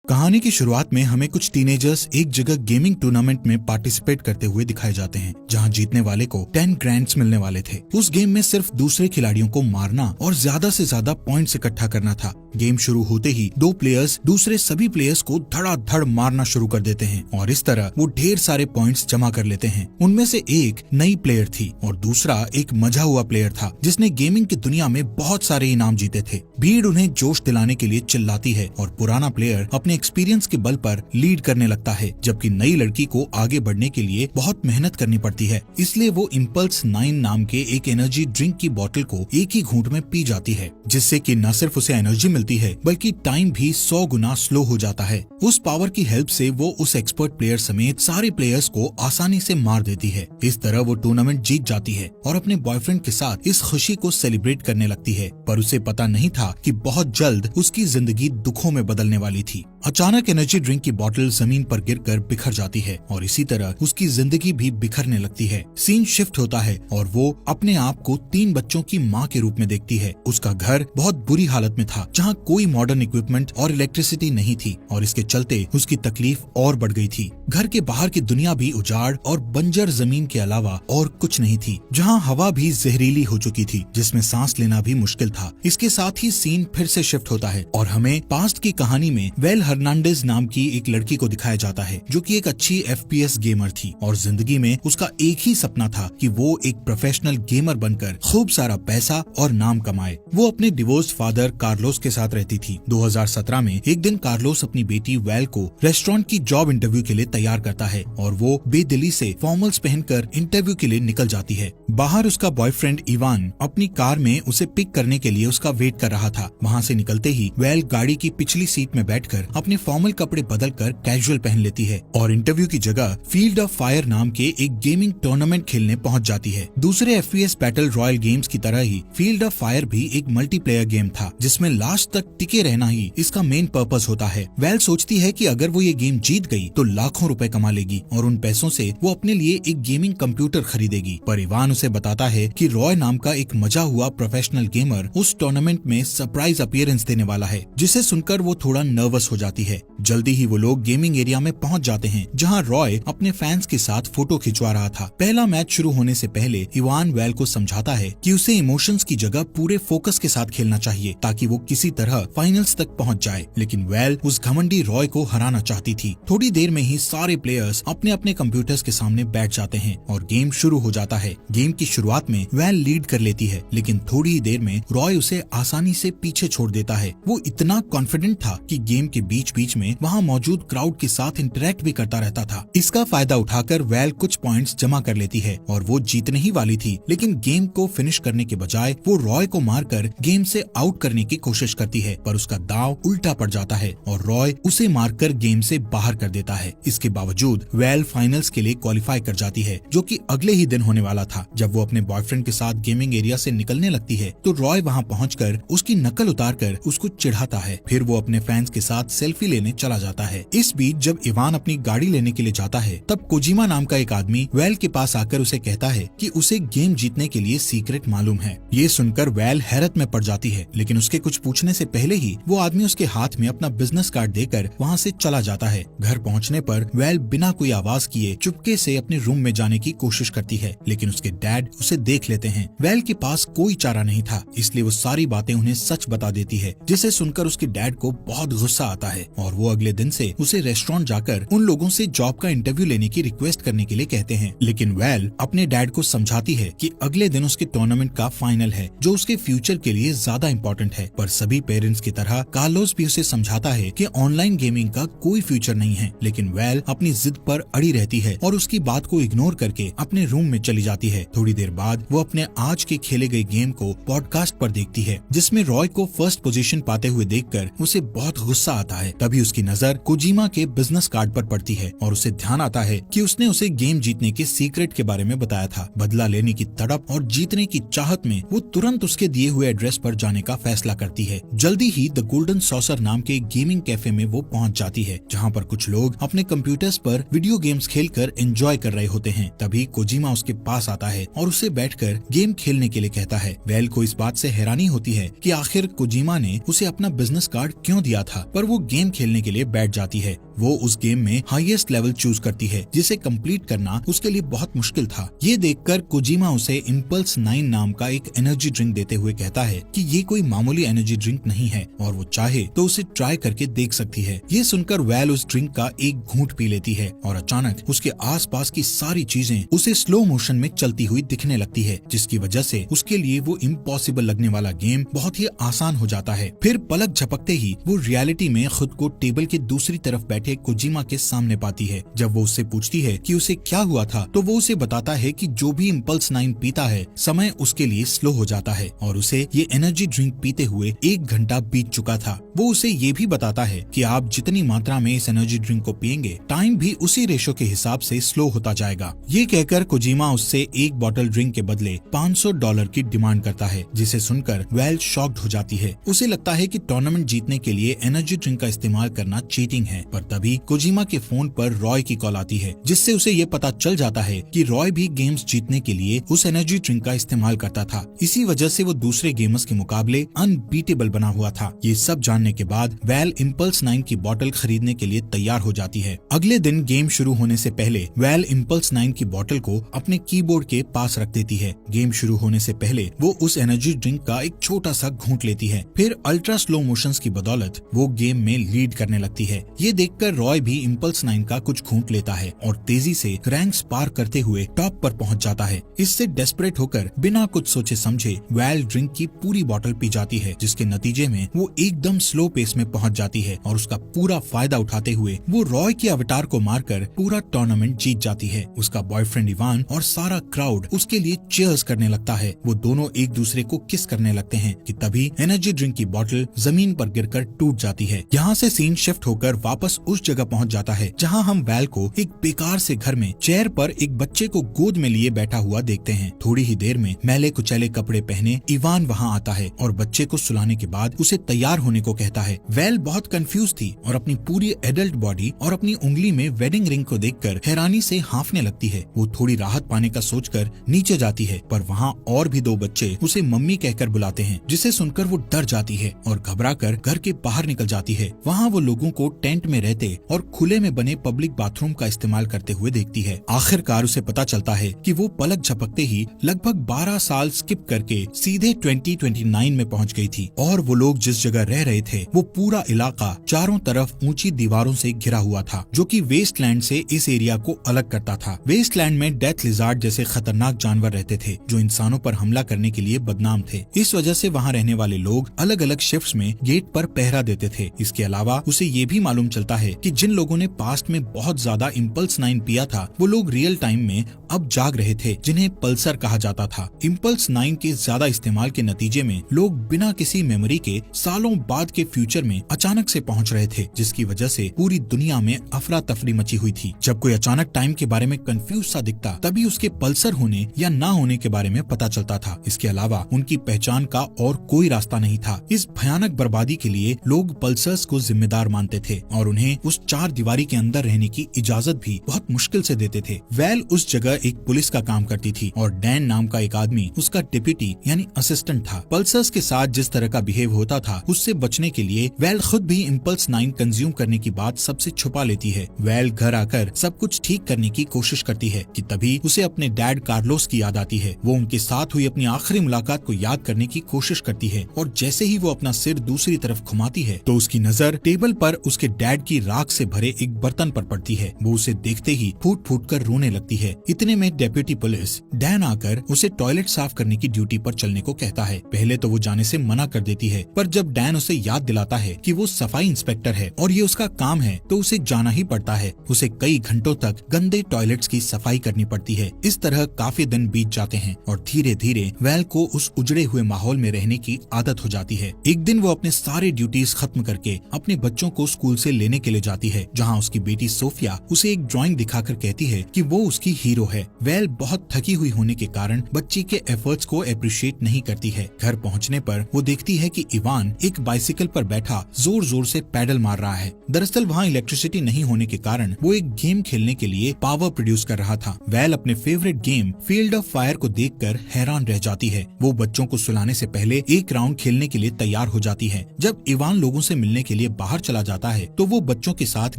कहानी की शुरुआत में हमें कुछ टीनेजर्स एक जगह गेमिंग टूर्नामेंट में पार्टिसिपेट करते हुए दिखाए जाते हैं, जहां जीतने वाले को 10 ग्रैंड्स मिलने वाले थे। उस गेम में सिर्फ दूसरे खिलाड़ियों को मारना और ज्यादा से ज्यादा पॉइंट्स इकट्ठा करना था। गेम शुरू होते ही दो प्लेयर्स दूसरे सभी प्लेयर्स को धड़ाधड़ मारना शुरू कर देते हैं और इस तरह वो ढेर सारे पॉइंट्स जमा कर लेते हैं। उनमें से एक नई प्लेयर थी और दूसरा एक मजा हुआ प्लेयर था जिसने गेमिंग की दुनिया में बहुत सारे इनाम जीते थे। भीड़ उन्हें जोश दिलाने के लिए चिल्लाती है और पुराना प्लेयर अपने एक्सपीरियंस के बल पर लीड करने लगता है, जबकि नई लड़की को आगे बढ़ने के लिए बहुत मेहनत करनी पड़ती है। इसलिए वो इम्पल्स 9 नाम के एक एनर्जी ड्रिंक की बोतल को एक ही घूंट में पी जाती है, जिससे कि न सिर्फ उसे एनर्जी मिलती है बल्कि टाइम भी 100 गुना स्लो हो जाता है। उस पावर की हेल्प से वो उस एक्सपर्ट प्लेयर समेत सारे प्लेयर्स को आसानी से मार देती है। इस तरह वो टूर्नामेंट जीत जाती है और अपने बॉयफ्रेंड के साथ इस खुशी को सेलिब्रेट करने लगती है, पर उसे पता नहीं था कि बहुत जल्द उसकी जिंदगी दुखों में बदलने वाली थी। अचानक एनर्जी ड्रिंक की बोतल जमीन पर गिरकर बिखर जाती है और इसी तरह उसकी जिंदगी भी बिखरने लगती है। सीन शिफ्ट होता है और वो अपने आप को 3 बच्चों की माँ के रूप में देखती है। उसका घर बहुत बुरी हालत में था, जहाँ कोई मॉडर्न इक्विपमेंट और इलेक्ट्रिसिटी नहीं थी और इसके चलते उसकी तकलीफ और बढ़ गई थी। घर के बाहर की दुनिया भी उजाड़ और बंजर जमीन के अलावा और कुछ नहीं थी, जहाँ हवा भी जहरीली हो चुकी थी, जिसमें सांस लेना भी मुश्किल था। इसके साथ ही सीन फिर से शिफ्ट होता है और हमें पास्ट की कहानी में वेल हर्नांडेज नाम की एक लड़की को दिखाया जाता है, जो कि एक अच्छी FPS गेमर थी और जिंदगी में उसका एक ही सपना था कि वो एक प्रोफेशनल गेमर बनकर खूब सारा पैसा और नाम कमाए। वो अपने डिवोर्स फादर कार्लोस के साथ रहती थी। 2017 में एक दिन कार्लोस अपनी बेटी वेल को रेस्टोरेंट की जॉब इंटरव्यू के लिए तैयार करता है और वो बेदिली से फॉर्मल्स पहनकर इंटरव्यू के लिए निकल जाती है। बाहर उसका बॉयफ्रेंड इवान अपनी कार में उसे पिक करने के लिए उसका वेट कर रहा था। वहाँ से निकलते ही वेल गाड़ी की पिछली सीट में बैठकर अपने फॉर्मल कपड़े बदलकर कैजुअल पहन लेती है और इंटरव्यू की जगह फील्ड ऑफ फायर नाम के एक गेमिंग टूर्नामेंट खेलने पहुंच जाती है। दूसरे FPS बैटल रॉयल गेम्स की तरह ही फील्ड ऑफ फायर भी एक मल्टीप्लेयर गेम था, जिसमें लास्ट तक टिके रहना ही इसका मेन पर्पस होता है। वेल सोचती है कि अगर वो ये गेम जीत गई तो लाखों रुपए कमा लेगी और उन पैसों से वो अपने लिए एक गेमिंग कंप्यूटर खरीदेगी। पर इवान उसे बताता है कि रॉय नाम का एक मजा हुआ प्रोफेशनल गेमर उस टूर्नामेंट में सरप्राइज अपीयरेंस देने वाला है, जिसे सुनकर वो थोड़ा नर्वस हो जाती है। जल्दी ही वो लोग गेमिंग एरिया में पहुंच जाते हैं, जहां रॉय अपने फैंस के साथ फोटो खिंचवा रहा था। पहला मैच शुरू होने से पहले इवान वेल को समझाता है कि उसे इमोशंस की जगह पूरे फोकस के साथ खेलना चाहिए ताकि वो किसी तरह फाइनल्स तक पहुंच जाए, लेकिन वेल उस घमंडी रॉय को हराना चाहती थी। थोड़ी देर में ही सारे प्लेयर्स अपने अपने कंप्यूटर्स के सामने बैठ जाते हैं और गेम शुरू हो जाता है। गेम की शुरुआत में वेल लीड कर लेती है, लेकिन थोड़ी ही देर में रॉय उसे आसानी से पीछे छोड़ देता है। वो इतना कॉन्फिडेंट था कि गेम के बीच बीच में वहाँ मौजूद क्राउड के साथ इंटरेक्ट भी करता रहता था। इसका फायदा उठाकर वेल कुछ पॉइंट्स जमा कर लेती है और वो जीतने ही वाली थी, लेकिन गेम को फिनिश करने के बजाय वो रॉय को मारकर गेम से आउट करने की कोशिश करती है, पर उसका दांव उल्टा पड़ जाता है और रॉय उसे मारकर गेम से बाहर कर देता है। इसके बावजूद वेल फाइनल्स के लिए क्वालिफाई कर जाती है, जो कि अगले ही दिन होने वाला था। जब वो अपने बॉयफ्रेंड के साथ गेमिंग एरिया से निकलने लगती है तो रॉय वहाँ पहुंचकर उसकी नकल उतारकर उसको चिढ़ाता है। फिर वो अपने फैंस के साथ सेल्फी लेने चला जाता है। इस बीच जब इवान अपनी गाड़ी लेने के लिए जाता है, तब कोजिमा नाम का एक आदमी वेल के पास आकर उसे कहता है कि उसे गेम जीतने के लिए सीक्रेट मालूम है। ये सुनकर वेल हैरत में पड़ जाती है, लेकिन उसके कुछ पूछने से पहले ही वो आदमी उसके हाथ में अपना बिजनेस कार्ड देकर वहाँ से चला जाता है। घर पहुँचने पर वेल बिना कोई आवाज किए चुपके से अपने रूम में जाने की कोशिश करती है, लेकिन उसके डैड उसे देख लेते हैं। वेल के पास कोई चारा नहीं था, इसलिए वो सारी बातें उन्हें सच बता देती है, जिसे सुनकर उसके डैड को बहुत गुस्सा आता है और वो अगले दिन से उसे रेस्टोरेंट जाकर उन लोगों से जॉब का इंटरव्यू लेने की रिक्वेस्ट करने के लिए कहते हैं। लेकिन वेल अपने डैड को समझाती है कि अगले दिन उसके टूर्नामेंट का फाइनल है, जो उसके फ्यूचर के लिए ज्यादा इम्पोर्टेंट है। पर सभी पेरेंट्स की तरह कार्लोस भी उसे समझाता है कि ऑनलाइन गेमिंग का कोई फ्यूचर नहीं है, लेकिन वेल अपनी जिद पर अड़ी रहती है और उसकी बात को इग्नोर करके अपने रूम में चली जाती है। थोड़ी देर बाद वो अपने आज के खेले गए गेम को पॉडकास्ट पर देखती है, जिसमें रॉय को फर्स्ट पोजीशन पाते हुए देखकर उसे बहुत गुस्सा आता है। तभी उसकी नजर कोजिमा के बिजनेस कार्ड पर पड़ती है और उसे ध्यान आता है कि उसने उसे गेम जीतने के सीक्रेट के बारे में बताया था। बदला लेने की तड़प और जीतने की चाहत में वो तुरंत उसके दिए हुए एड्रेस पर जाने का फैसला करती है। जल्दी ही द गोल्डन सॉसर नाम के गेमिंग कैफे में वो पहुंच जाती है, जहां पर कुछ लोग अपने कंप्यूटर्स पर वीडियो गेम्स खेलकर एंजॉय कर रहे होते हैं। तभी कोजिमा उसके पास आता है और उसे बैठकर गेम खेलने के लिए कहता है। वेल को इस बात से हैरानी होती है कि आखिर कोजिमा ने उसे अपना बिजनेस कार्ड क्यों दिया था, पर वो गेम खेलने के लिए बैठ जाती है। वो उस गेम में हाईएस्ट लेवल चूज करती है, जिसे कंप्लीट करना उसके लिए बहुत मुश्किल था। ये देखकर कोजिमा उसे इम्पल्स 9 नाम का एक एनर्जी ड्रिंक देते हुए कहता है कि ये कोई मामूली एनर्जी ड्रिंक नहीं है और वो चाहे तो उसे ट्राई करके देख सकती है। ये सुनकर वैल उस ड्रिंक का एक घूंट पी लेती है और अचानक उसके आसपास की सारी चीजें उसे स्लो मोशन में चलती हुई दिखने लगती है, जिसकी वजह से उसके लिए वो इम्पॉसिबल लगने वाला गेम बहुत ही आसान हो जाता है। फिर पलक झपकते ही वो रियलिटी में खुद को टेबल के दूसरी तरफ बैठे कोजिमा के सामने पाती है। जब वो उससे पूछती है कि उसे क्या हुआ था, तो वो उसे बताता है कि जो भी इम्पल्स 9 पीता है, समय उसके लिए स्लो हो जाता है और उसे ये एनर्जी ड्रिंक पीते हुए 1 घंटा बीत चुका था। वो उसे ये भी बताता है कि आप जितनी मात्रा में इस एनर्जी ड्रिंक को पिएंगे, टाइम भी उसी रेशो के हिसाब से स्लो होता जाएगा। ये कहकर कोजिमा उससे एक बॉटल ड्रिंक के बदले $500 की डिमांड करता है, जिसे सुनकर वेल शॉक्ड हो जाती है। उसे लगता है कि टूर्नामेंट जीतने के लिए एनर्जी ड्रिंक का इस्तेमाल करना चीटिंग है, पर तभी कोजिमा के फोन पर रॉय की कॉल आती है, जिससे उसे ये पता चल जाता है कि रॉय भी गेम्स जीतने के लिए उस एनर्जी ड्रिंक का इस्तेमाल करता था। इसी वजह से वो दूसरे गेमर्स के मुकाबले अनबीटेबल बना हुआ था। ये सब जानने के बाद वेल इम्पल्स 9 की बोतल खरीदने के लिए तैयार हो जाती है। अगले दिन गेम शुरू होने से पहले वेल इम्पल्स 9 की बोतल को अपने कीबोर्ड के पास रख देती है। गेम शुरू होने से पहले वो उस एनर्जी ड्रिंक का एक छोटा सा घूंट लेती है। फिर अल्ट्रा स्लो मोशंस की बदौलत वो गेम में लीड करने लगती है। ये देखकर रॉय भी इम्पल्स 9 का कुछ घूंट लेता है और तेजी से रैंक्स पार करते हुए टॉप पर पहुंच जाता है। इससे डेस्परेट होकर बिना कुछ सोचे समझे वेल ड्रिंक की पूरी बोतल पी जाती है, जिसके नतीजे में वो एकदम स्लो पेस में पहुंच जाती है और उसका पूरा फायदा उठाते हुए वो रॉय के अवतार को मारकर पूरा टूर्नामेंट जीत जाती है। उसका बॉयफ्रेंड इवान और सारा क्राउड उसके लिए चीयर्स करने लगता है। वो दोनों एक दूसरे को किस करने लगते हैं कि तभी एनर्जी ड्रिंक की बोतल जमीन पर गिरकर टूट जाती है। यहाँ से सीन शिफ्ट होकर वापस उस जगह पहुंच जाता है जहां हम वेल को एक बेकार से घर में चेयर पर एक बच्चे को गोद में लिए बैठा हुआ देखते हैं। थोड़ी ही देर में मैले कुचैले कपड़े पहने इवान वहां आता है और बच्चे को सुलाने के बाद उसे तैयार होने को कहता है। वेल बहुत कंफ्यूज थी और अपनी पूरी एडल्ट बॉडी और अपनी उंगली में वेडिंग रिंग को देखकर हैरानी से हांफने लगती है। वो थोड़ी राहत पाने का सोचकर नीचे जाती है, पर वहाँ और भी 2 बच्चे उसे मम्मी कहकर बुलाते हैं, जिसे सुनकर वो डर जाती है और घबराकर घर के बाहर निकल जाती है। वहाँ वो लोगों को टेंट में रहते और खुले में बने पब्लिक बाथरूम का इस्तेमाल करते हुए देखती है। आखिरकार उसे पता चलता है कि वो पलक झपकते ही लगभग 12 साल स्किप करके सीधे 2029 में पहुंच गई थी और वो लोग जिस जगह रह रहे थे वो पूरा इलाका चारों तरफ ऊंची दीवारों से घिरा हुआ था, जो कि वेस्टलैंड से इस एरिया को अलग करता था। वेस्टलैंड में डेथ लिजार्ड जैसे खतरनाक जानवर रहते थे जो इंसानों पर हमला करने के लिए बदनाम थे। इस वजह से वहाँ रहने वाले लोग अलग अलग शिफ्ट्स में गेट पर पहरा देते थे। इसके अलावा उसे ये भी मालूम चलता है कि जिन लोगों ने पास्ट में बहुत ज्यादा इम्पल्स 9 पिया था वो लोग रियल टाइम में अब जाग रहे थे, जिन्हें पल्सर कहा जाता था। इम्पल्स 9 के ज्यादा इस्तेमाल के नतीजे में लोग बिना किसी मेमोरी के सालों बाद के फ्यूचर में अचानक से पहुंच रहे थे, जिसकी वजह से पूरी दुनिया में अफरा तफरी मची हुई थी। जब कोई अचानक टाइम के बारे में कंफ्यूज सा दिखता तभी उसके पल्सर होने या ना होने के बारे में पता चलता था। इसके अलावा उनकी पहचान का और कोई रास्ता नहीं था। इस भयानक बर्बादी के लिए लोग पल्सर्स को जिम्मेदार मानते थे और उन्हें उस 4 दीवारी के अंदर रहने की इजाजत भी बहुत मुश्किल से देते थे। वेल उस जगह एक पुलिस का काम करती थी और डैन नाम का एक आदमी उसका डिप्टी यानी असिस्टेंट था। पल्सर्स के साथ जिस तरह का बिहेव होता था उससे बचने के लिए वेल खुद भी इम्पल्स 9 कंज्यूम करने की बात सबसे छुपा लेती है। वेल घर आकर सब कुछ ठीक करने की कोशिश करती है कि तभी उसे अपने डैड कार्लोस की याद आती है। वो उनके साथ हुई अपनी आखिरी मुलाकात को याद करने की कोशिश करती है और जैसे ही वो अपना सिर दूसरी तरफ घुमाती है तो उसकी नजर टेबल पर उसके डैड की राख से भरे एक बर्तन पर पड़ती है। वो उसे देखते ही फूट फूट कर रोने लगती है। इतने में डेप्यूटी पुलिस डैन आकर उसे टॉयलेट साफ करने की ड्यूटी पर चलने को कहता है। पहले तो वो जाने से मना कर देती है, पर जब डैन उसे याद दिलाता है कि वो सफाई इंस्पेक्टर है और ये उसका काम है तो उसे जाना ही पड़ता है। उसे कई घंटों तक गंदे टॉयलेट्स की सफाई करनी पड़ती है। इस तरह काफी दिन बीत जाते हैं और धीरे धीरे वेल को उस उजड़े हुए माहौल में रहने की आदत हो जाती है। एक दिन वो अपने सारे ड्यूटीज खत्म करके अपने बच्चों को स्कूल से लेने के लिए जाती है, जहाँ उसकी बेटी सोफिया उसे एक ड्राइंग दिखाकर कहती है कि वो उसकी हीरो है। वेल बहुत थकी हुई होने के कारण बच्ची के एफर्ट्स को अप्रिशिएट नहीं करती है। घर पहुँचने पर वो देखती है कि इवान एक बाइसिकल पर बैठा जोर जोर से पैडल मार रहा है। दरअसल वहाँ इलेक्ट्रिसिटी नहीं होने के कारण वो एक गेम खेलने के लिए पावर प्रोड्यूस कर रहा था। वेल अपने favourite game field of fire को देखकर हैरान रह जाती है। वो बच्चों को सुलाने से पहले एक राउंड खेलने के लिए तैयार हो जाती है। जब इवान लोगों से मिलने के लिए लिए बाहर चला जाता है तो वो बच्चों के साथ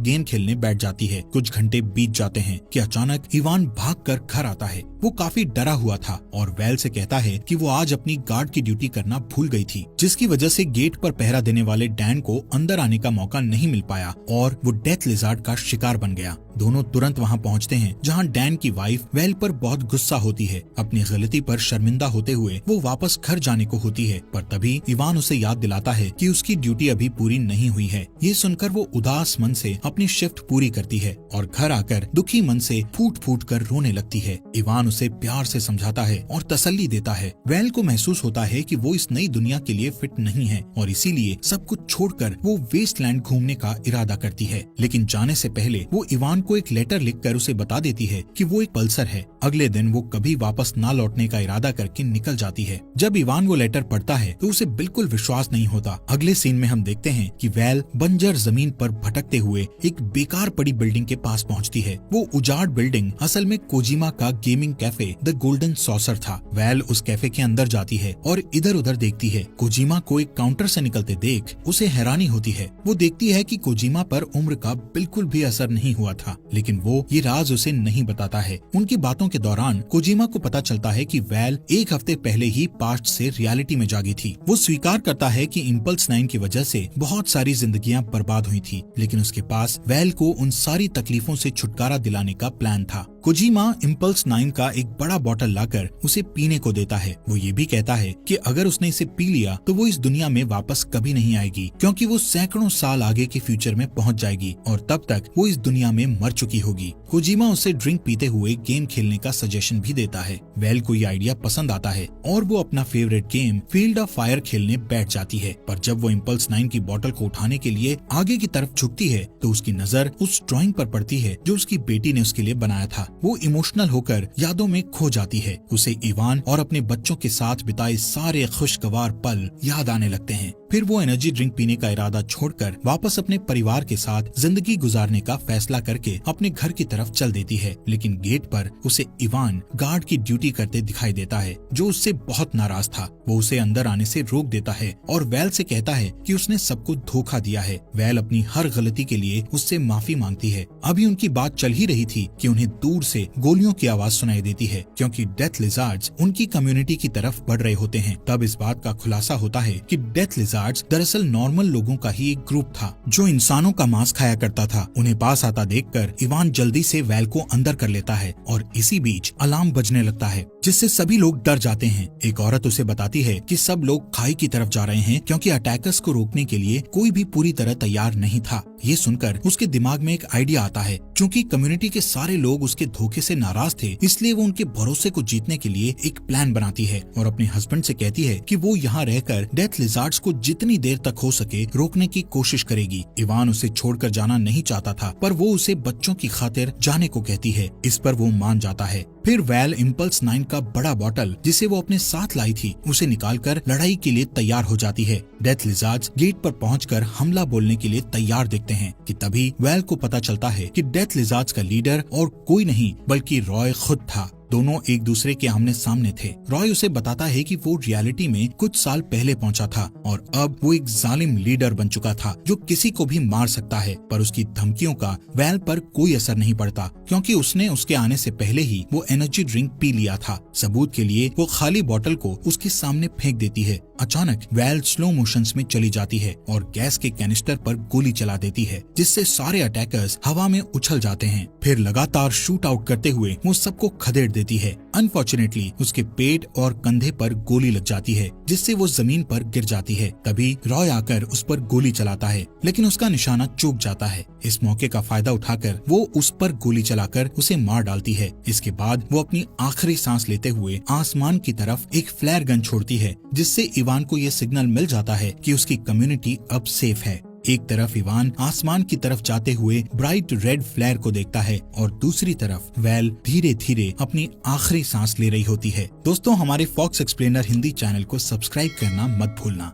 गेम खेलने बैठ जाती है। कुछ घंटे बीत जाते हैं कि अचानक इवान भागकर घर आता है। वो काफी डरा हुआ था और वेल से कहता है कि वो आज अपनी गार्ड की ड्यूटी करना भूल गई थी, जिसकी वजह से गेट पर पहरा देने वाले डैन को अंदर आने का मौका नहीं मिल पाया और वो डेथ लिजार्ड का शिकार बन गया। दोनों तुरंत वहाँ पहुँचते हैं जहाँ डैन की वाइफ वेल पर बहुत गुस्सा होती है। अपनी गलती पर शर्मिंदा होते हुए वो वापस घर जाने को होती है, पर तभी इवान उसे याद दिलाता है कि उसकी ड्यूटी अभी पूरी नहीं हुई है। ये सुनकर वो उदास मन से अपनी शिफ्ट पूरी करती है और घर आकर दुखी मन से फूट फूट कर रोने लगती है। इवान उसे प्यार से समझाता है और तसल्ली देता है। वेल को महसूस होता है कि वो इस नई दुनिया के लिए फिट नहीं है और इसीलिए सब कुछ छोड़कर वो वेस्टलैंड घूमने का इरादा करती है। लेकिन जाने से पहले वो इवान को एक लेटर लिखकर उसे बता देती है कि वो एक पल्सर है। अगले दिन वो कभी वापस ना लौटने का इरादा करके निकल जाती है। जब इवान वो लेटर पढ़ता है तो उसे बिल्कुल विश्वास नहीं होता। अगले सीन में हम देखते हैं कि वेल बंजर जमीन पर भटकते हुए एक बेकार पड़ी बिल्डिंग के पास पहुंचती है। वो उजाड़ बिल्डिंग असल में कोजिमा का gaming cafe the golden saucer था। वेल उस कैफे के अंदर जाती है और इधर उधर देखती है। कोजिमा को एक काउंटर से निकलते देख उसे हैरानी होती है। वो देखती है कि कोजिमा पर उम्र का बिल्कुल भी असर नहीं हुआ था, लेकिन वो ये राज उसे नहीं बताता है। उनकी बातों के दौरान कोजिमा को पता चलता है कि वेल एक हफ्ते पहले ही पास्ट से रियलिटी में जागी थी। वो स्वीकार करता है कि इम्पल्स 9 की वजह से बहुत सारी जिंदगियां बर्बाद हुई थी, लेकिन उसके पास वेल को उन सारी तकलीफों से छुटकारा दिलाने का प्लान था। कोजिमा इम्पल्स 9 का एक बड़ा बोतल लाकर उसे पीने को देता है। वो ये भी कहता है कि अगर उसने इसे पी लिया तो वो इस दुनिया में वापस कभी नहीं आएगी, क्योंकि वो सैकड़ों साल आगे के फ्यूचर में पहुंच जाएगी और तब तक वो इस दुनिया में मर चुकी होगी। कोजिमा उसे ड्रिंक पीते हुए गेम खेलने का सजेशन भी देता है। वेल को ये आइडिया पसंद आता है और वो अपना favourite game field of fire खेलने बैठ जाती है। पर जब वो इम्पल्स 9 की बोतल को उठाने के लिए आगे की तरफ झुकती है तो उसकी नजर उस ड्राइंग पर पड़ती है जो उसकी बेटी ने उसके लिए बनाया था। वो इमोशनल होकर यादों में खो जाती है। उसे इवान और अपने बच्चों के साथ बिताए सारे खुशगवार पल याद आने लगते हैं। फिर वो एनर्जी ड्रिंक पीने का इरादा छोड़कर वापस अपने परिवार के साथ जिंदगी गुजारने का फैसला करके अपने घर की तरफ चल देती है। लेकिन गेट पर उसे इवान गार्ड की ड्यूटी करते दिखाई देता है, जो उससे बहुत नाराज था। वो उसे अंदर आने से रोक देता है और वेल से कहता है कि उसने सबको धोखा दिया है। वेल अपनी हर गलती के लिए उससे माफी मांगती है। अभी उनकी बात चल ही रही थी कि उन्हें दूर से गोलियों की आवाज सुनाई देती है, क्योंकि डेथ लिजार्ड्स उनकी कम्युनिटी की तरफ बढ़ रहे होते हैं। तब इस बात का खुलासा होता है कि डेथ लिजार्ड्स दरअसल नॉर्मल लोगों का ही एक ग्रुप था जो इंसानों का मांस खाया करता था। उन्हें पास आता देखकर इवान जल्दी से वेल को अंदर कर लेता है और इसी बीच अलार्म बजने लगता है, जिससे सभी लोग डर जाते हैं। एक औरत उसे बताती है कि सब लोग खाई की तरफ जा रहे हैं, क्योंकि अटैकर्स को रोकने के लिए कोई भी पूरी तरह तैयार नहीं था। ये सुनकर उसके दिमाग में एक आइडिया आता है। चूंकि कम्युनिटी के सारे लोग उसके धोखे से नाराज थे, इसलिए वो उनके भरोसे को जीतने के लिए एक प्लान बनाती है और अपने हस्बैंड से कहती है कि वो यहाँ रहकर डेथ लिजार्ड्स को जितनी देर तक हो सके रोकने की कोशिश करेगी। इवान उसे छोड़कर जाना नहीं चाहता था, पर वो उसे बच्चों की खातिर जाने को कहती है। इस पर वो मान जाता है। फिर वेल इम्पल्स 9 का बड़ा बोतल जिसे वो अपने साथ लाई थी उसे निकालकर लड़ाई के लिए तैयार हो जाती है। डेथ लिजार्ड्स गेट पर पहुंचकर हमला बोलने के लिए तैयार दिखते हैं कि तभी वेल को पता चलता है कि डेथ लिजार्ड्स का लीडर और कोई नहीं बल्कि रॉय खुद था। दोनों एक दूसरे के आमने सामने थे। रॉय उसे बताता है कि वो रियलिटी में कुछ साल पहले पहुंचा था और अब वो एक जालिम लीडर बन चुका था जो किसी को भी मार सकता है। पर उसकी धमकियों का वेल पर कोई असर नहीं पड़ता, क्योंकि उसने उसके आने से पहले ही वो एनर्जी ड्रिंक पी लिया था। सबूत के लिए वो खाली बोतल को उसके सामने फेंक देती है। अचानक वेल स्लो मोशंस में चली जाती है और गैस के कैनिस्टर पर गोली चला देती है, जिससे सारे अटैकर्स हवा में उछल जाते हैं। फिर लगातार शूट आउट करते हुए वो सबको खदेड़ देती है। अनफॉर्चुनेटली उसके पेट और कंधे पर गोली लग जाती है, जिससे वो जमीन पर गिर जाती है। तभी रॉय आकर उस पर गोली चलाता है, लेकिन उसका निशाना चूक जाता है। इस मौके का फायदा उठाकर वो उस पर गोली चलाकर उसे मार डालती है। इसके बाद वो अपनी आखिरी सांस लेते हुए आसमान की तरफ एक फ्लेयर गन छोड़ती है, जिससे इवान को ये सिग्नल मिल जाता है कि उसकी कम्युनिटी अब सेफ है। एक तरफ इवान आसमान की तरफ जाते हुए ब्राइट रेड फ्लेयर को देखता है और दूसरी तरफ वेल धीरे धीरे अपनी आखिरी सांस ले रही होती है। दोस्तों, हमारे फॉक्स एक्सप्लेनर हिंदी चैनल को सब्सक्राइब करना मत भूलना।